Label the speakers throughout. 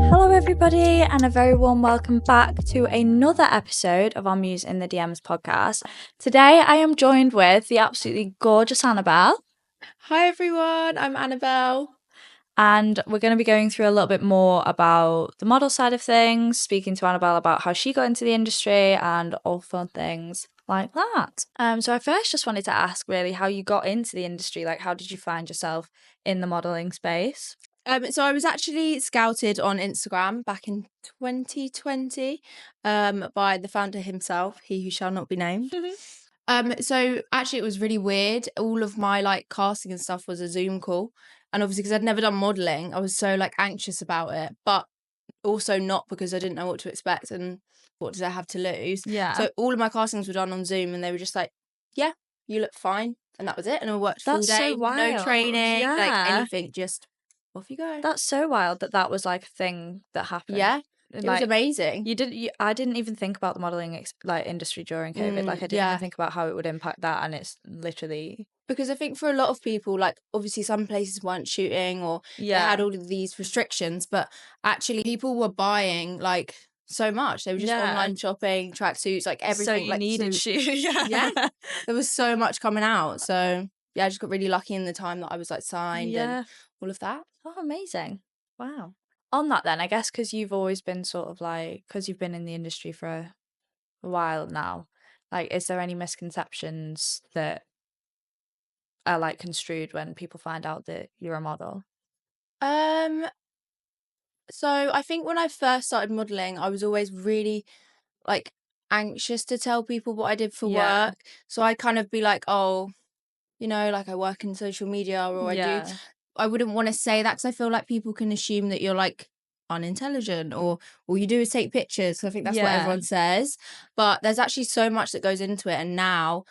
Speaker 1: Hello everybody, and a very warm welcome back to another episode of our MUSE in the DMs podcast. Today I am joined with the absolutely gorgeous Annabel.
Speaker 2: Hi everyone, I'm Annabel.
Speaker 1: And we're going to be going through a little bit more about the model side of things, speaking to Annabel about how she got into the industry and all fun things like that. So I first just wanted to ask really how you got into the industry. Like, how did you find yourself in the modelling space?
Speaker 2: So I was actually scouted on Instagram back in 2020 by the founder himself, he who shall not be named. So actually it was really weird. All of my casting and stuff was a Zoom call. And obviously because I'd never done modelling, I was so anxious about it, but also not because I didn't know what to expect and what did I have to lose.
Speaker 1: Yeah.
Speaker 2: So all of my castings were done on Zoom and they were just like, yeah, you look fine. And that was it. And I worked full
Speaker 1: That's
Speaker 2: day,
Speaker 1: so wild.
Speaker 2: no training,
Speaker 1: Yeah.
Speaker 2: anything, just off you go.
Speaker 1: That's so wild that was like a thing that happened.
Speaker 2: Yeah, it was amazing.
Speaker 1: I didn't even think about the modelling industry during COVID. I didn't even think about how it would impact that, and it's literally...
Speaker 2: Because I think for a lot of people, obviously some places weren't shooting or they had all of these restrictions, but actually people were buying so much. They were just online shopping, tracksuits, everything.
Speaker 1: So you needed shoes.
Speaker 2: Yeah. There was so much coming out. So yeah, I just got really lucky in the time that I was signed and all of that.
Speaker 1: Oh, amazing. Wow. On that then, I guess because you've always been sort of because you've been in the industry for a while now, is there any misconceptions that are construed when people find out that you're a model?
Speaker 2: So I think when I first started modelling, I was always really anxious to tell people what I did for work. So I'd kind of be like, oh, I work in social media or I do. I wouldn't want to say that because I feel like people can assume that you're unintelligent or all you do is take pictures. So I think that's what everyone says. But there's actually so much that goes into it. And now,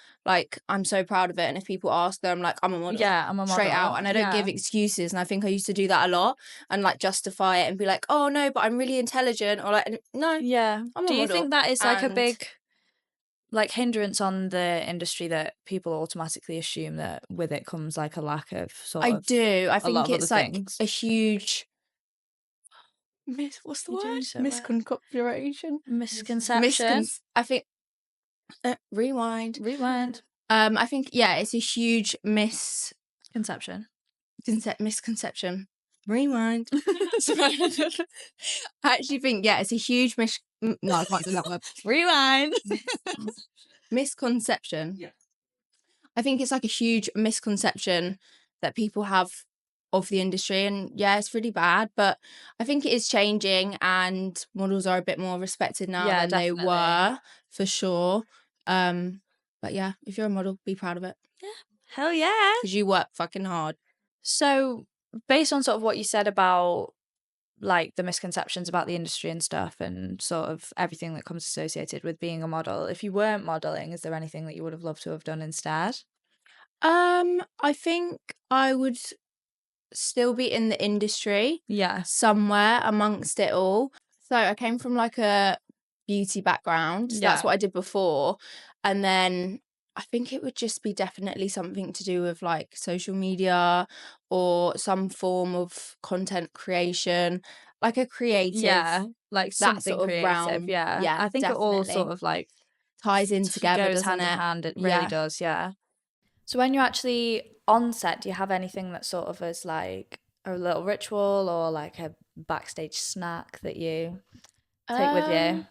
Speaker 2: I'm so proud of it. And if people ask, them, I'm like, I'm a model.
Speaker 1: Yeah, I'm a model.
Speaker 2: Straight out. And I don't give excuses. And I think I used to do that a lot and justify it and be like, oh no, but I'm really intelligent. Or no.
Speaker 1: Yeah.
Speaker 2: I'm a
Speaker 1: do you
Speaker 2: model.
Speaker 1: think that is a big hindrance on the industry, that people automatically assume that with it comes a lack of
Speaker 2: I do. I think it's
Speaker 1: things?
Speaker 2: A huge what's the word? Misconception. I think rewind. I think it's a huge
Speaker 1: misconception.
Speaker 2: Rewind. I actually think it's a huge no, I can't do that word.
Speaker 1: Rewind.
Speaker 2: Misconception. Yeah. I think it's a huge misconception that people have of the industry, and it's really bad, but I think it is changing and models are a bit more respected now than definitely. They were, for sure. But yeah, if you're a model, be proud of it.
Speaker 1: Yeah. Hell yeah.
Speaker 2: Because you work fucking hard.
Speaker 1: So based on sort of what you said about the misconceptions about the industry and stuff and sort of everything that comes associated with being a model, if you weren't modelling, is there anything that you would have loved to have done instead?
Speaker 2: I think I would still be in the industry somewhere amongst it all. So I came from a beauty background. So that's what I did before. And then I think it would just be definitely something to do with social media or some form of content creation, a creative.
Speaker 1: Yeah, something sort of creative. Realm. Yeah, I think definitely. It all sort of
Speaker 2: ties in together,
Speaker 1: goes hand in hand. It really does, yeah. So when you're actually on set, do you have anything that sort of is a little ritual or a backstage snack that you take with you?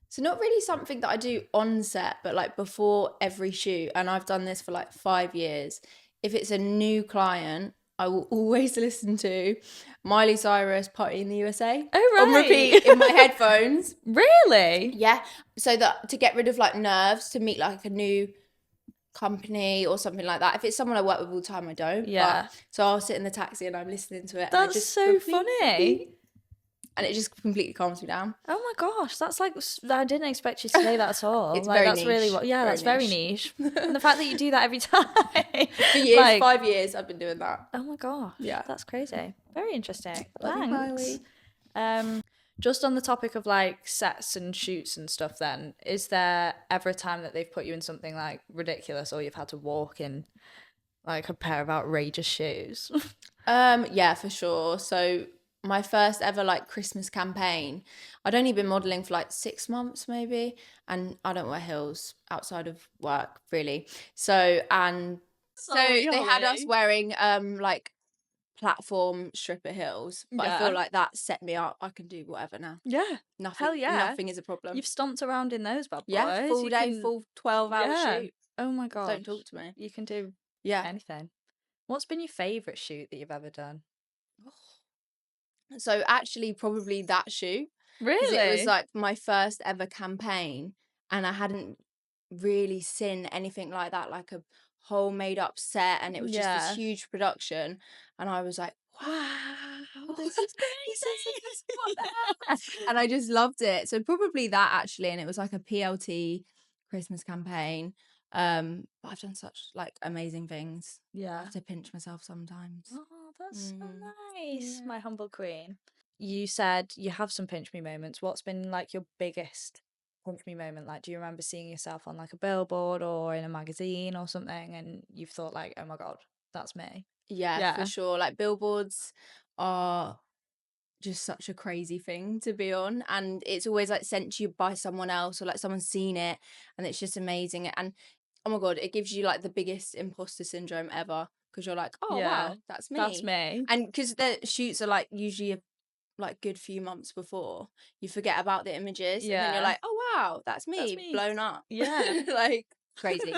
Speaker 2: So not really something that I do on set, but before every shoot, and I've done this for 5 years. If it's a new client, I will always listen to Miley Cyrus Party in the USA.
Speaker 1: Oh, right.
Speaker 2: On repeat in my headphones.
Speaker 1: Really?
Speaker 2: Yeah. So that to get rid of nerves to meet a new company or something like that. If it's someone I work with all the time, I don't.
Speaker 1: Yeah.
Speaker 2: So I'll sit in the taxi and I'm listening to it.
Speaker 1: That's so funny.
Speaker 2: And it just completely calms me down.
Speaker 1: Oh my gosh, that's I didn't expect you to say that at all.
Speaker 2: It's very
Speaker 1: that's
Speaker 2: niche.
Speaker 1: Really that's very niche. And the fact that you do that every time.
Speaker 2: For years, 5 years, I've been doing that.
Speaker 1: Oh my gosh.
Speaker 2: Yeah.
Speaker 1: That's crazy. Very interesting.
Speaker 2: Thanks.
Speaker 1: Just on the topic of sets and shoots and stuff then, is there ever a time that they've put you in something ridiculous or you've had to walk in like a pair of outrageous shoes?
Speaker 2: Yeah, for sure. So my first ever like Christmas campaign, I'd only been modeling for like 6 months maybe, and I don't wear heels outside of work really. So they had us wearing like platform stripper heels, but I feel like that set me up. I can do whatever now.
Speaker 1: Yeah. Hell yeah.
Speaker 2: Nothing is a problem.
Speaker 1: You've stomped around in those bad boys.
Speaker 2: Yeah, full day, full 12-hour shoot.
Speaker 1: Oh my god.
Speaker 2: Don't talk to me.
Speaker 1: You can do anything. What's been your favourite shoot that you've ever done?
Speaker 2: So actually probably that shoot.
Speaker 1: Really?
Speaker 2: It was like my first ever campaign, and I hadn't really seen anything like that, like a whole made up set, and it was just this huge production, and I was like, wow, this is crazy. And I just loved it. So probably that actually, and it was like a PLT Christmas campaign. But I've done such like amazing things. I have to pinch myself sometimes.
Speaker 1: Oh, that's so nice. My humble queen. You said you have some pinch me moments. What's been like your biggest pinch me moment? Like, do you remember seeing yourself on like a billboard or in a magazine or something, and you've thought like, oh my god, that's me?
Speaker 2: Yeah, for sure. Like billboards are just such a crazy thing to be on, and it's always like sent to you by someone else, or like someone's seen it, and it's just amazing. And oh my god, it gives you like the biggest imposter syndrome ever, because you're like, oh wow, that's me.
Speaker 1: That's me.
Speaker 2: And because the shoots are like usually like good few months before, you forget about the images, and then you're like, oh wow, that's me. Blown up. Like crazy.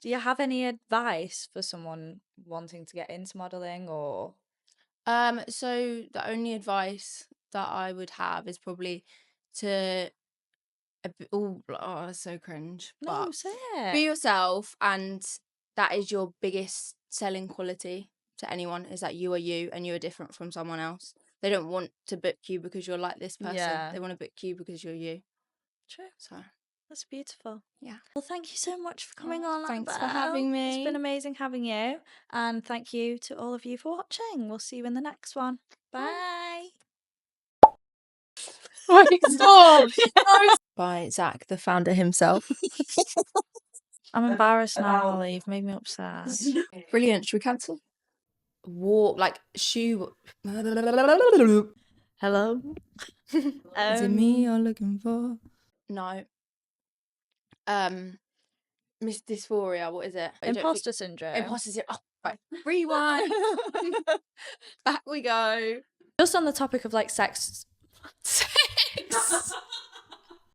Speaker 1: Do you have any advice for someone wanting to get into modeling or?
Speaker 2: So the only advice that I would have is probably to that's so cringe.
Speaker 1: No,
Speaker 2: But
Speaker 1: say it.
Speaker 2: be yourself, and that is your biggest selling quality to anyone, is that you are you and you are different from someone else. They don't want to book you because you're like this person. They want to book you because you're you.
Speaker 1: True.
Speaker 2: So
Speaker 1: that's beautiful.
Speaker 2: Yeah.
Speaker 1: Well, thank you so much for coming on.
Speaker 2: Thanks for
Speaker 1: Annabel.
Speaker 2: having me.
Speaker 1: It's been amazing having you. And thank you to all of you for watching. We'll see you in the next one. Bye.
Speaker 2: Wait, stop. By Zach, the founder himself.
Speaker 1: I'm embarrassed now, Ollie. You've made me upset.
Speaker 2: Brilliant. Should we cancel? Walk, like shoe.
Speaker 1: Hello?
Speaker 2: Is it me you're looking for? No. Miss Dysphoria, what is it?
Speaker 1: Imposter syndrome.
Speaker 2: Imposter syndrome. Oh, right. Rewind. Back we go.
Speaker 1: Just on the topic of like sex.
Speaker 2: Sex.